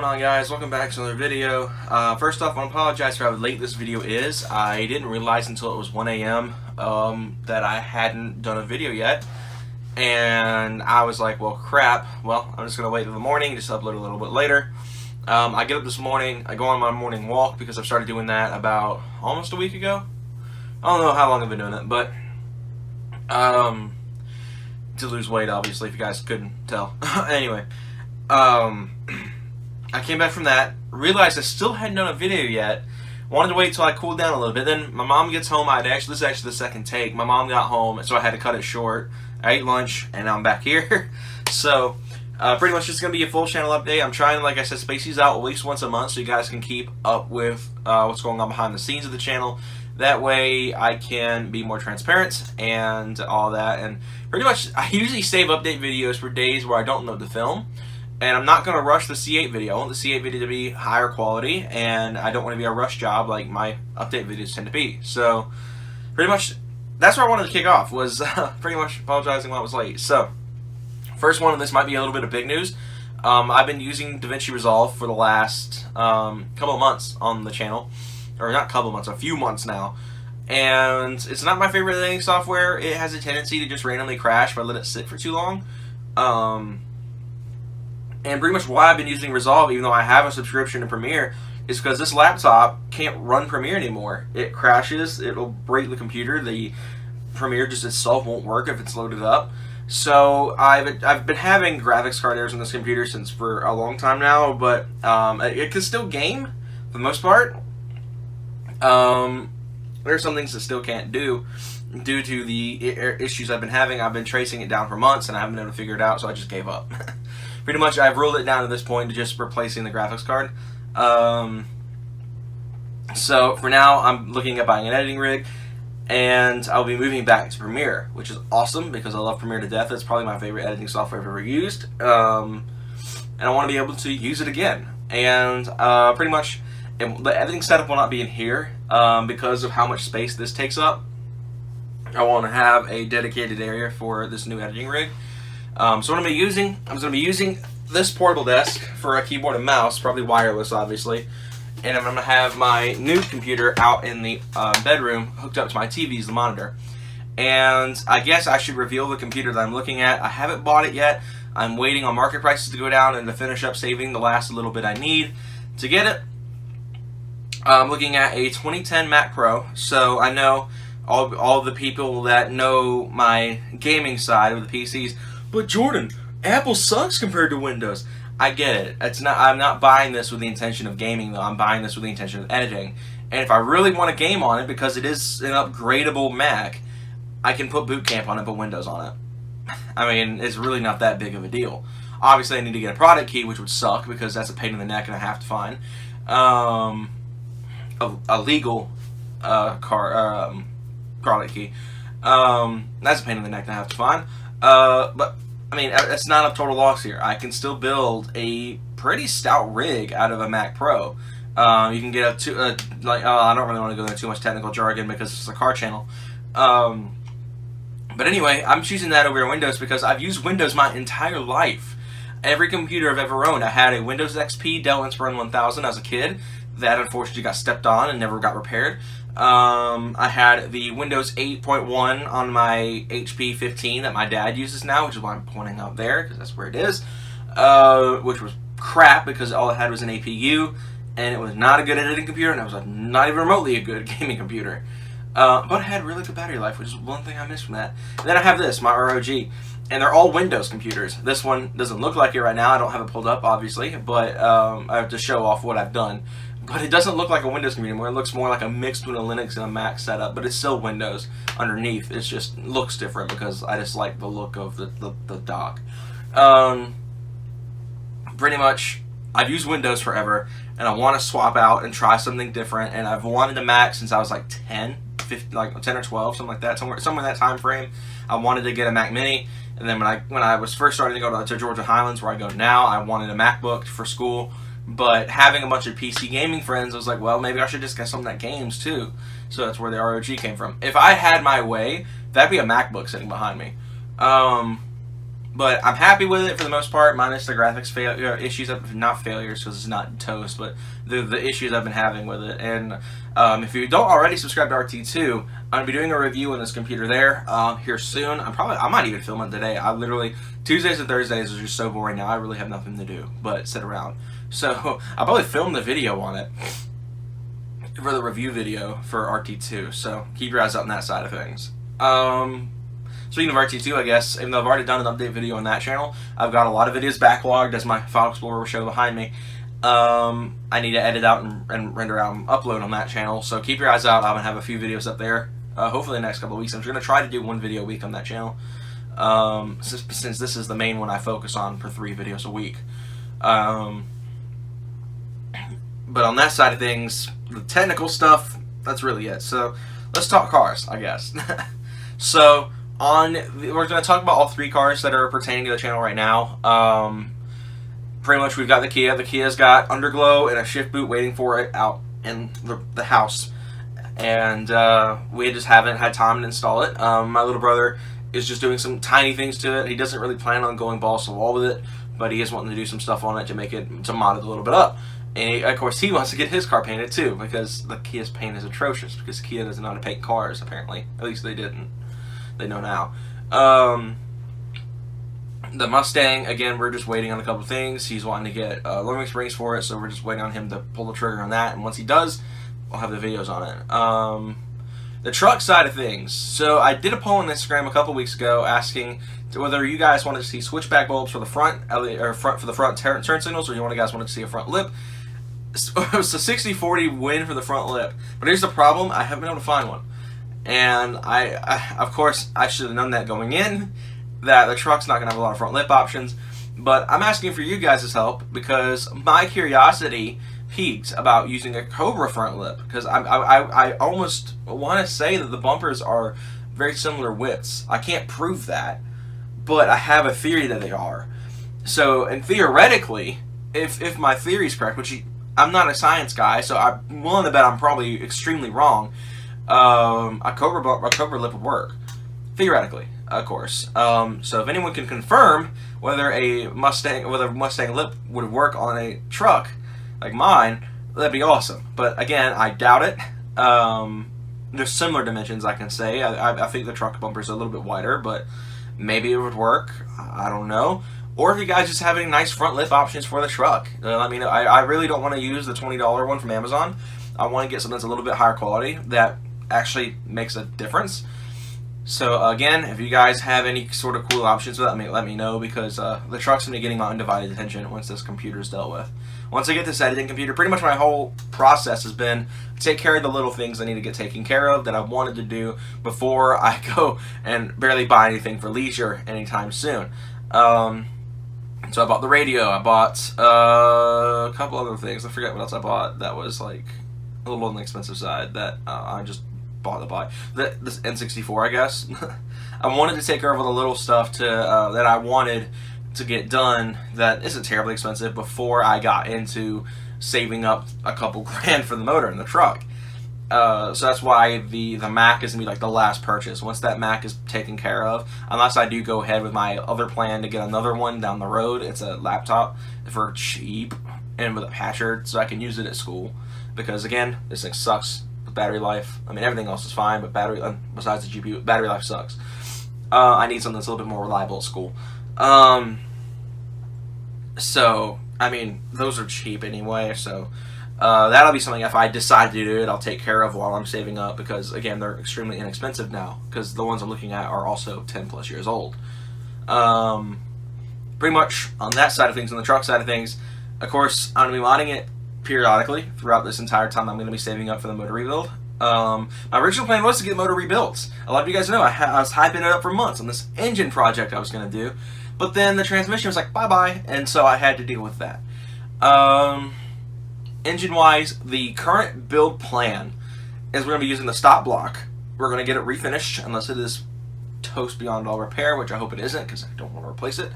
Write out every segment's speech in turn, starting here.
going on, guys? Welcome back to another video. First off, I want to apologize for how late this video is. I didn't realize until it was 1 a.m. That I hadn't done a video yet. And I was like, well, crap. Well, I'm just going to wait till the morning, just upload a little bit later. I get up this morning, I go on my morning walk because I've started doing that about almost a week ago. I don't know how long I've been doing it, but to lose weight, obviously, if you guys couldn't tell. Anyway. I came back from that, realized I still hadn't done a video yet, wanted to wait till I cooled down a little bit. Then my mom gets home. This is actually the second take. My mom got home, so I had to cut it short. I ate lunch, and now I'm back here. So, pretty much just going to be a full channel update. I'm trying, like I said, space these out at least once a month so you guys can keep up with what's going on behind the scenes of the channel. That way I can be more transparent and all that. And pretty much, I usually save update videos for days where I don't know the film. And I'm not going to rush the C8 video. I want the C8 video to be higher quality, and I don't want to be a rush job like my update videos tend to be. So, pretty much, that's where I wanted to kick off, was pretty much apologizing why I was late. So, first one of this might be a little bit of big news. I've been using DaVinci Resolve for the last couple of months on the channel. Or not couple of months, a few months now. And it's not my favorite editing software. It has a tendency to just randomly crash if I let it sit for too long. And pretty much why I've been using Resolve, even though I have a subscription to Premiere, is because this laptop can't run Premiere anymore. It crashes, it'll break the computer, the Premiere just itself won't work if it's loaded up. So I've been having graphics card errors on this computer since for a long time now, but it can still game for the most part. There are some things that still can't do due to the issues I've been having. I've been tracing it down for months and I haven't been able to figure it out, so I just gave up. Pretty much, I've ruled it down to this point to just replacing the graphics card. So, for now, I'm looking at buying an editing rig, and I'll be moving back to Premiere, which is awesome, because I love Premiere to death. It's probably my favorite editing software I've ever used, and I want to be able to use it again. And, pretty much, the editing setup will not be in here, because of how much space this takes up. I want to have a dedicated area for this new editing rig. So what I'm going to be using this portable desk for a keyboard and mouse, probably wireless, obviously. And I'm going to have my new computer out in the bedroom, hooked up to my TV, the monitor. And I guess I should reveal the computer that I'm looking at. I haven't bought it yet. I'm waiting on market prices to go down and to finish up saving the last little bit I need to get it. I'm looking at a 2010 Mac Pro, so I know all the people that know my gaming side of the PCs. But Jordan, Apple sucks compared to Windows. I get it. I'm not buying this with the intention of gaming, though. I'm buying this with the intention of editing. And if I really want to game on it, because it is an upgradable Mac, I can put Boot Camp on it, put Windows on it. I mean, it's really not that big of a deal. Obviously, I need to get a product key, which would suck, because that's a pain in the neck and I have to find a legal product key. That's a pain in the neck and I have to find. But I mean, it's not a total loss here. I can still build a pretty stout rig out of a Mac Pro. You can get up to, I don't really want to go into too much technical jargon because it's a car channel. But anyway, I'm choosing that over Windows because I've used Windows my entire life. Every computer I've ever owned, I had a Windows XP Dell Inspiron 1000 as a kid. That unfortunately got stepped on and never got repaired. I had the Windows 8.1 on my HP 15 that my dad uses now, which is why I'm pointing out there, because that's where it is, which was crap because all it had was an APU, and it was not a good editing computer, and it was not even remotely a good gaming computer. But it had really good battery life, which is one thing I missed from that. And then I have this, my ROG, and they're all Windows computers. This one doesn't look like it right now. I don't have it pulled up, obviously, but I have to show off what I've done. But it doesn't look like a Windows computer anymore. It looks more like a mix between a Linux and a Mac setup, but it's still Windows underneath. It just looks different because I just like the look of the dock. Pretty much, I've used Windows forever, and I want to swap out and try something different, and I've wanted a Mac since I was like 10, 15, like 10 or 12, something like that, somewhere in that time frame. I wanted to get a Mac Mini, and then when I was first starting to go to Georgia Highlands, where I go now, I wanted a MacBook for school. But having a bunch of PC gaming friends, I was like, well, maybe I should just get something that games too. So that's where the ROG came from. If I had my way, that'd be a MacBook sitting behind me. But I'm happy with it for the most part, minus the graphics issues, not failures because it's not toast, but the issues I've been having with it. And if you don't already subscribe to RT2, I'm gonna be doing a review on this computer there here soon. I might even film it today. I literally Tuesdays and Thursdays are just so boring now. I really have nothing to do but sit around. So I'll probably film the video on it for the review video for RT2. So keep your eyes out on that side of things. Speaking of RT2, I guess, even though I've already done an update video on that channel, I've got a lot of videos backlogged, as my File Explorer will show behind me. I need to edit out and render out and upload on that channel, so keep your eyes out. I'm going to have a few videos up there, hopefully the next couple of weeks. I'm just going to try to do one video a week on that channel, since this is the main one I focus on for 3 videos a week. But on that side of things, the technical stuff, that's really it. So let's talk cars, I guess. So we're going to talk about all 3 cars that are pertaining to the channel right now. Pretty much we've got the Kia. The Kia's got underglow and a shift boot waiting for it out in the house. And we just haven't had time to install it. My little brother is just doing some tiny things to it. He doesn't really plan on going balls to the wall with it, but he is wanting to do some stuff on it to mod it a little bit up. And of course he wants to get his car painted too, because the Kia's paint is atrocious, because Kia doesn't know how to paint cars, apparently. At least they didn't. They know now. The Mustang, again, we're just waiting on a couple things. He's wanting to get lowering springs for it, so we're just waiting on him to pull the trigger on that. And once he does, I'll have the videos on it. The truck side of things. So I did a poll on Instagram a couple weeks ago asking whether you guys wanted to see switchback bulbs for the front, or for the front turn signals, or you guys wanted to see a front lip. So it was a 60-40 win for the front lip. But here's the problem: I haven't been able to find one. And of course, I should have known that going in, that the truck's not going to have a lot of front lip options. But I'm asking for you guys' help, because my curiosity peaked about using a Cobra front lip. Because I almost want to say that the bumpers are very similar widths. I can't prove that, but I have a theory that they are. So, and theoretically, if my theory is correct, which I'm not a science guy, so I'm willing to bet I'm probably extremely wrong, a Cobra lip would work, theoretically, of course. So if anyone can confirm whether a Mustang lip would work on a truck like mine, that'd be awesome. But again, I doubt it. There's similar dimensions, I can say. I think the truck bumper's a little bit wider, but maybe it would work. I don't know. Or if you guys just have any nice front lip options for the truck, let me know. I really don't want to use the $20 one from Amazon. I want to get something that's a little bit higher quality that actually makes a difference. So again, if you guys have any sort of cool options for that, let me know, because the truck's going to be getting my undivided attention once this computer is dealt with. Once I get this editing computer, pretty much my whole process has been to take care of the little things I need to get taken care of that I wanted to do before I go and barely buy anything for leisure anytime soon. So I bought the radio, I bought a couple other things, I forget what else I bought that was like a little on the expensive side that I just bought to buy. This N64, I guess. I wanted to take care of all the little stuff that I wanted to get done that isn't terribly expensive before I got into saving up a couple grand for the motor in the truck. So that's why the Mac is going to be like the last purchase. Once that Mac is taken care of, unless I do go ahead with my other plan to get another one down the road, it's a laptop for cheap and with a patcher so I can use it at school. Because again, this thing sucks. The battery life, I mean everything else is fine, but besides the GPU, battery life sucks. I need something that's a little bit more reliable at school. So, I mean, those are cheap anyway, so that'll be something, if I decide to do it, I'll take care of while I'm saving up, because again, they're extremely inexpensive now, because the ones I'm looking at are also 10 plus years old. Pretty much on that side of things, on the truck side of things, of course, I'm going to be modding it periodically throughout this entire time I'm going to be saving up for the motor rebuild. My original plan was to get motor rebuilt. A lot of you guys know I was hyping it up for months on this engine project I was going to do, but then the transmission was like, bye-bye, and so I had to deal with that. Engine-wise, the current build plan is we're going to be using the stop block. We're going to get it refinished, unless it is toast beyond all repair, which I hope it isn't, because I don't want to replace it.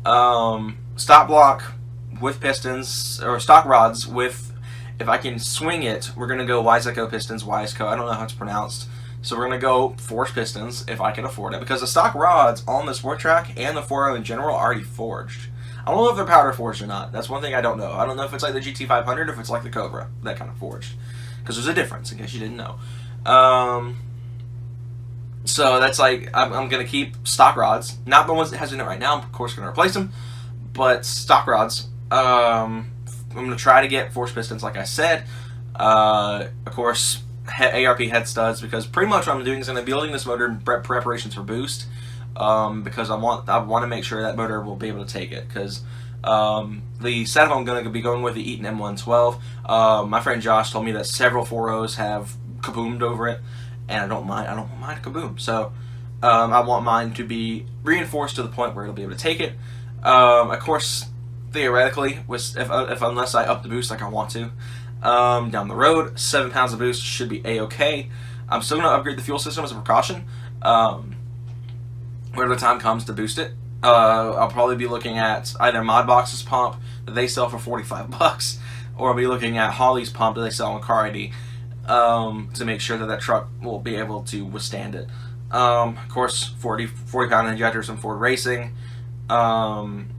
Stop block with pistons, or stock rods with, if I can swing it, we're going to go Wiseco pistons, Wiseco, I don't know how it's pronounced, So we're going to go forged pistons if I can afford it, because the stock rods on the Sport Track and the 4.0 in general are already forged. I don't know if they're powder forged or not. That's one thing I don't know. I don't know if it's like the GT500 or if it's like the Cobra, that kind of forged. Because there's a difference, in case you didn't know. So that's like, I'm going to keep stock rods. Not the ones that has in it right now. I'm, of course, going to replace them. But stock rods. I'm going to try to get forged pistons, like I said. Of course, ARP head studs, because pretty much what I'm doing is going to be building this motor in preparations for boost. Because I want to make sure that motor will be able to take it. Because the setup I'm going to be going with the Eaton M112. My friend Josh told me that several 4.0s have kaboomed over it, and I don't mind a kaboom. So I want mine to be reinforced to the point where it'll be able to take it. Of course, theoretically, if unless I up the boost like I want to, down the road, 7 pounds of boost should be a-okay. I'm still going to upgrade the fuel system as a precaution. Whenever the time comes to boost it, I'll probably be looking at either Modbox's pump that they sell for $45, or I'll be looking at Holley's pump that they sell on Car ID, to make sure that that truck will be able to withstand it. Of course, 40 pound injectors from Ford Racing, and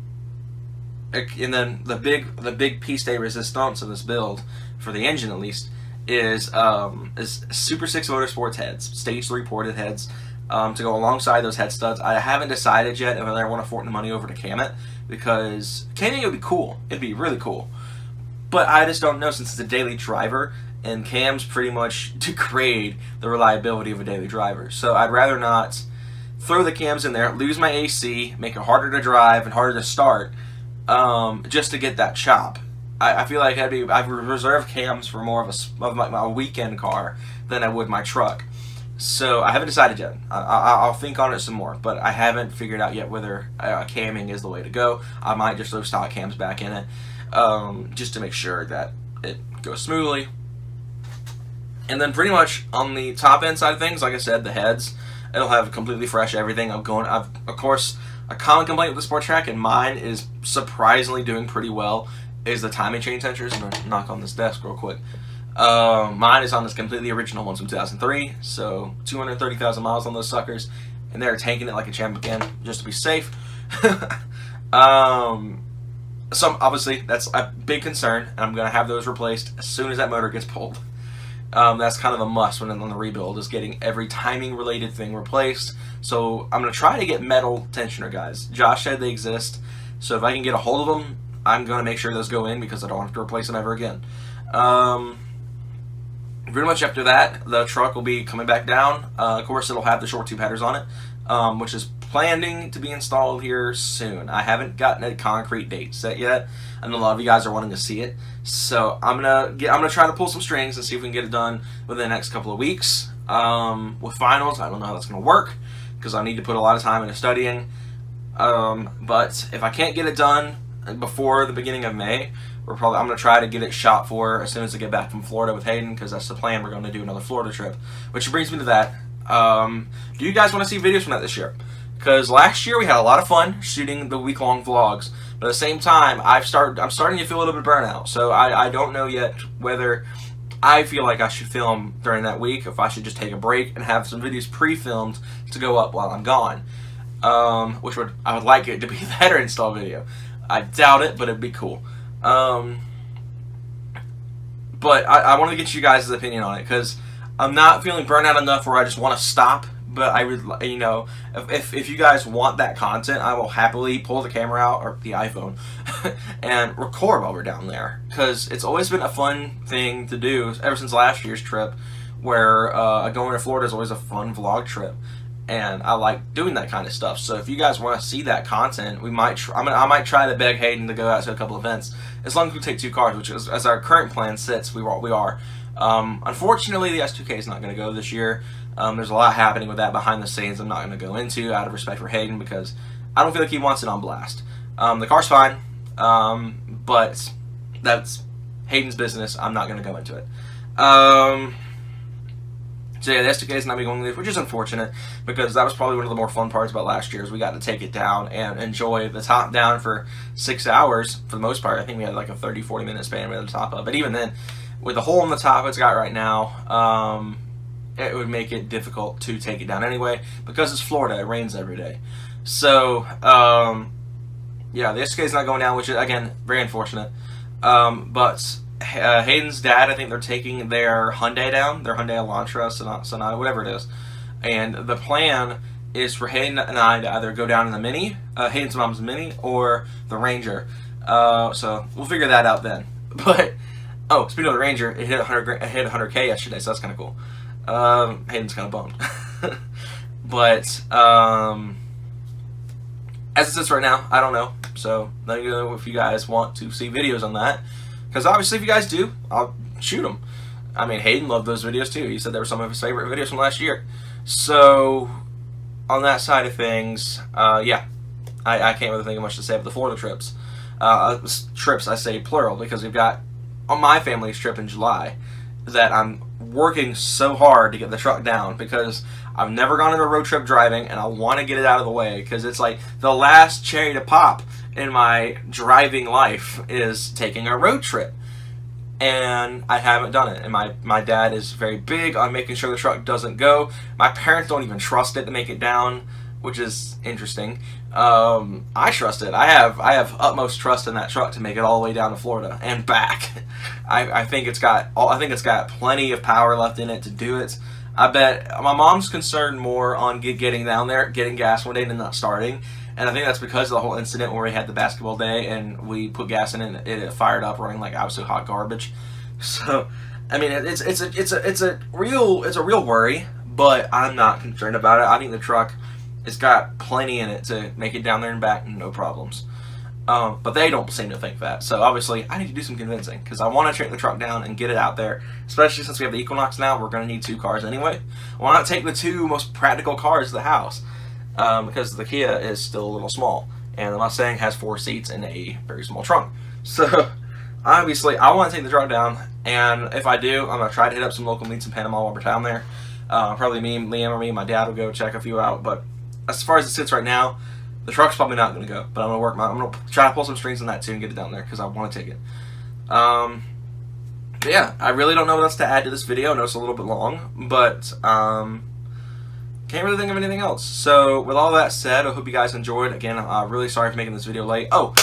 then the big piece de resistance of this build, for the engine at least, is Super 6 Motorsports heads, stage 3 ported heads. To go alongside those head studs. I haven't decided yet whether I want to fork the money over to cam it, because camming would be cool. It'd be really cool. But I just don't know, since it's a daily driver, and cams pretty much degrade the reliability of a daily driver. So I'd rather not throw the cams in there, lose my AC, make it harder to drive and harder to start, just to get that chop. I feel like I've reserved cams for more of my weekend car than I would my truck. So I haven't decided yet. I'll think on it some more, but I haven't figured out yet whether camming is the way to go. I might just throw stock cams back in it, just to make sure that it goes smoothly. And then pretty much on the top end side of things, like I said, the heads, it'll have completely fresh everything. Of course, a common complaint with the Sport Track, and mine is surprisingly doing pretty well, is the timing chain sensors. I'm gonna knock on this desk real quick. Mine is on this completely original one from 2003, so 230,000 miles on those suckers, and they're tanking it like a champ again, just to be safe. So obviously that's a big concern, and I'm going to have those replaced as soon as that motor gets pulled. That's kind of a must when on the rebuild, is getting every timing related thing replaced. So I'm going to try to get metal tensioner guys. Josh said they exist, so if I can get a hold of them, I'm going to make sure those go in, because I don't have to replace them ever again. Pretty much after that, the truck will be coming back down. Of course, it'll have the short tube headers on it, which is planning to be installed here soon. I haven't gotten a concrete date set yet, and a lot of you guys are wanting to see it. So I'm gonna try to pull some strings and see if we can get it done within the next couple of weeks. With finals, I don't know how that's gonna work, because I need to put a lot of time into studying. But if I can't get it done before the beginning of May, I'm going to try to get it shot for as soon as I get back from Florida with Hayden, because that's the plan. We're going to do another Florida trip, which brings me to that. Do you guys want to see videos from that this year? Because last year we had a lot of fun shooting the week-long vlogs, but at the same time, I'm starting to feel a little bit burnout. So I don't know yet whether I feel like I should film during that week, if I should just take a break and have some videos pre-filmed to go up while I'm gone. I would like it to be that or install video. I doubt it, but it'd be cool. But I want to get you guys' opinion on it, because I'm not feeling burnout enough where I just want to stop. But I would, you know, if you guys want that content, I will happily pull the camera out, or the iPhone, and record while we're down there, because it's always been a fun thing to do ever since last year's trip, where going to Florida is always a fun vlog trip. And I like doing that kind of stuff. So if you guys want to see that content, I might try to beg Hayden to go out to a couple events, as long as we take 2 cars, which is, as our current plan sits, we are. Unfortunately, the S2K is not going to go this year. There's a lot happening with that behind the scenes I'm not going to go into, out of respect for Hayden, because I don't feel like he wants it on blast. The car's fine, but that's Hayden's business. I'm not going to go into it. So yeah, the S2K is not be going there, which is unfortunate, because that was probably one of the more fun parts about last year, is we got to take it down and enjoy the top down for 6 hours for the most part. I think we had like a 30-40 minute span with the top up, but even then, with the hole in the top it's got right now, it would make it difficult to take it down anyway, because it's Florida, it rains every day. So, yeah, the SK is not going down, which is, again, very unfortunate. But Hayden's dad, I think they're taking their Hyundai down, their Hyundai Elantra, Sonata, whatever it is. And the plan is for Hayden and I to either go down in the Mini, Hayden's mom's Mini, or the Ranger. So we'll figure that out then. But, oh, speaking of the Ranger, it hit 100K yesterday, so that's kind of cool. Hayden's kind of bummed. But, as it sits right now, I don't know. So let me know if you guys want to see videos on that. Because obviously if you guys do, I'll shoot them. I mean, Hayden loved those videos too. He said they were some of his favorite videos from last year. So, on that side of things, yeah. I can't really think of much to say about the Florida trips. Trips, I say plural, because we've got on my family's trip in July that I'm working so hard to get the truck down, because I've never gone on a road trip driving, and I want to get it out of the way, because it's like the last cherry to pop in my driving life is taking a road trip. And I haven't done it. And my dad is very big on making sure the truck doesn't go. My parents don't even trust it to make it down, which is interesting. I trust it. I have utmost trust in that truck to make it all the way down to Florida and back. I think it's got plenty of power left in it to do it. I bet my mom's concerned more on getting down there, getting gas one day, and not starting. And I think that's because of the whole incident where we had the basketball day and we put gas in it and it fired up running like absolute hot garbage. So, I mean, it's a real worry, but I'm not concerned about it. I think the truck has got plenty in it to make it down there and back, no problems. But they don't seem to think that. So obviously, I need to do some convincing, because I want to take the truck down and get it out there. Especially since we have the Equinox now, we're going to need 2 cars anyway. Why not take the 2 most practical cars to the house? Because the Kia is still a little small, and the Mustang has 4 seats and a very small trunk. So obviously, I want to take the truck down, and if I do, I'm going to try to hit up some local meets in Panama while we're down there. Probably me, Liam, or me, and my dad will go check a few out. But as far as it sits right now, the truck's probably not going to go, but I'm going to try to pull some strings on that too and get it down there, because I want to take it. But yeah, I really don't know what else to add to this video. I know it's a little bit long, but can't really think of anything else. So with all that said, I hope you guys enjoyed. Again, I'm really sorry for making this video late. Oh,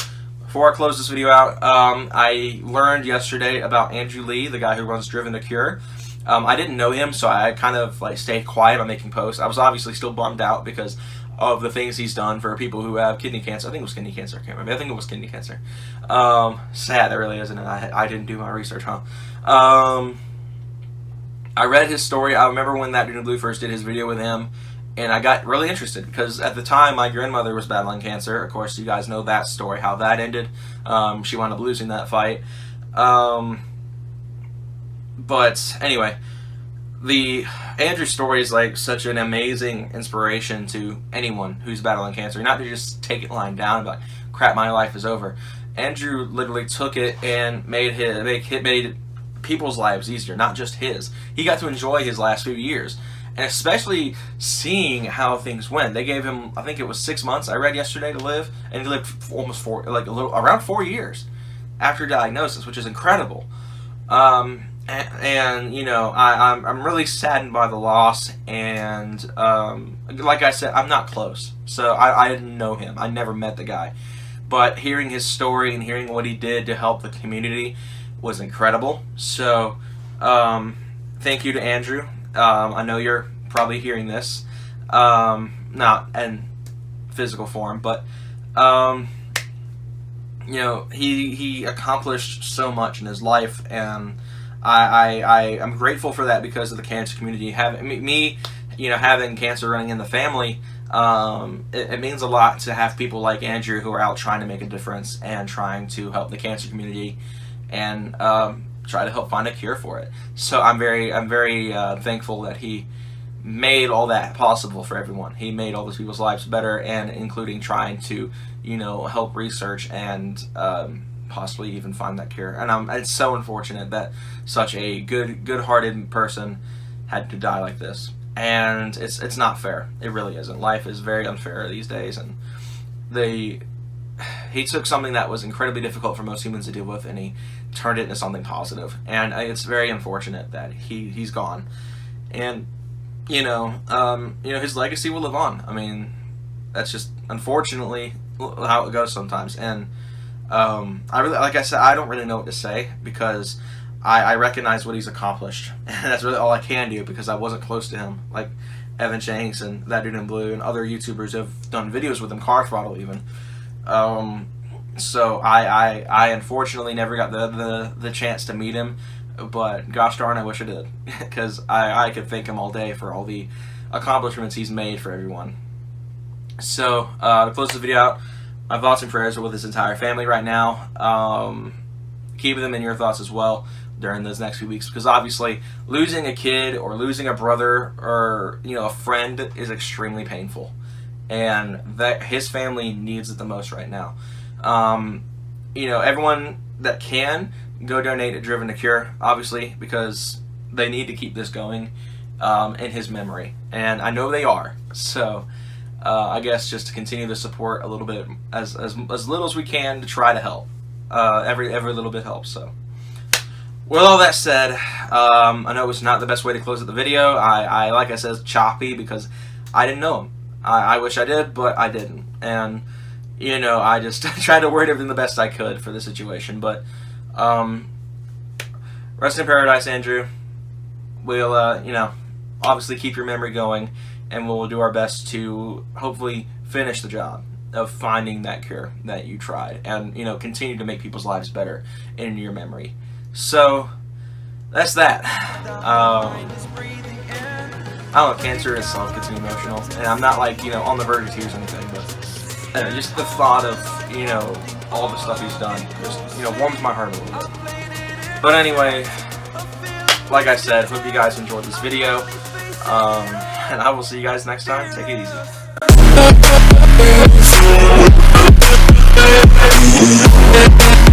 before I close this video out, I learned yesterday about Andrew Lee, the guy who runs Driven to Cure. I didn't know him, so I kind of like stayed quiet on making posts. I was obviously still bummed out because of the things he's done for people who have kidney cancer. I think it was kidney cancer. I can't remember. I think it was kidney cancer. Sad, that really isn't it? I didn't do my research, huh? I read his story. I remember when that Dude in Blue first did his video with him, and I got really interested because at the time my grandmother was battling cancer. Of course, you guys know that story, how that ended. She wound up losing that fight. But anyway, the Andrew story is like such an amazing inspiration to anyone who's battling cancer. Not to just take it lying down and be like, crap, my life is over. Andrew literally took it and made people's lives easier, not just his. He got to enjoy his last few years, and especially seeing how things went. They gave him, I think it was 6 months, I read yesterday, to live, and he lived almost around 4 years after diagnosis, which is incredible. And you know, I'm really saddened by the loss, and like I said, I'm not close, so I didn't know him. I never met the guy, but hearing his story and hearing what he did to help the community was incredible. So thank you to Andrew. I know you're probably hearing this, not in physical form, but you know, he accomplished so much in his life, and I'm grateful for that because of the cancer community. Having cancer running in the family, it means a lot to have people like Andrew who are out trying to make a difference and trying to help the cancer community and try to help find a cure for it. So I'm very thankful that he made all that possible for everyone. He made all those people's lives better, and including trying to, you know, help research and possibly even find that cure. And it's so unfortunate that such a good-hearted person had to die like this. And it's not fair. It really isn't. Life is very unfair these days, and he took something that was incredibly difficult for most humans to deal with, and he turned it into something positive. And it's very unfortunate that he's gone. And his legacy will live on. I mean, that's just unfortunately how it goes sometimes. And I really, like I said, I don't really know what to say because I recognize what he's accomplished, and that's really all I can do because I wasn't close to him. Like Evan Shanks and That Dude in Blue and other YouTubers have done videos with him, Car Throttle even. So I unfortunately never got the chance to meet him, but gosh darn, I wish I did, because I could thank him all day for all the accomplishments he's made for everyone. So to close the video out, my thoughts and prayers are with his entire family right now. Keep them in your thoughts as well during those next few weeks, because obviously losing a kid or losing a brother or a friend is extremely painful, and that his family needs it the most right now. Everyone that can, go donate at Driven to Cure, obviously, because they need to keep this going in his memory, and I know they are. So I guess just to continue the support a little bit, as little as we can, to try to help. Every little bit helps. So with all that said, I know it was not the best way to close out the video. I like I said, choppy because I didn't know him. I wish I did, but I didn't. And I just tried to word everything the best I could for the situation. But rest in paradise, Andrew. We'll obviously keep your memory going, and we'll do our best to hopefully finish the job of finding that cure that you tried, and continue to make people's lives better in your memory. So that's that. I don't know, cancer itself gets me emotional, and I'm not like on the verge of tears or anything, but just the thought of all the stuff he's done just warms my heart a little bit. But anyway, like I said, hope you guys enjoyed this video, and I will see you guys next time. Take it easy.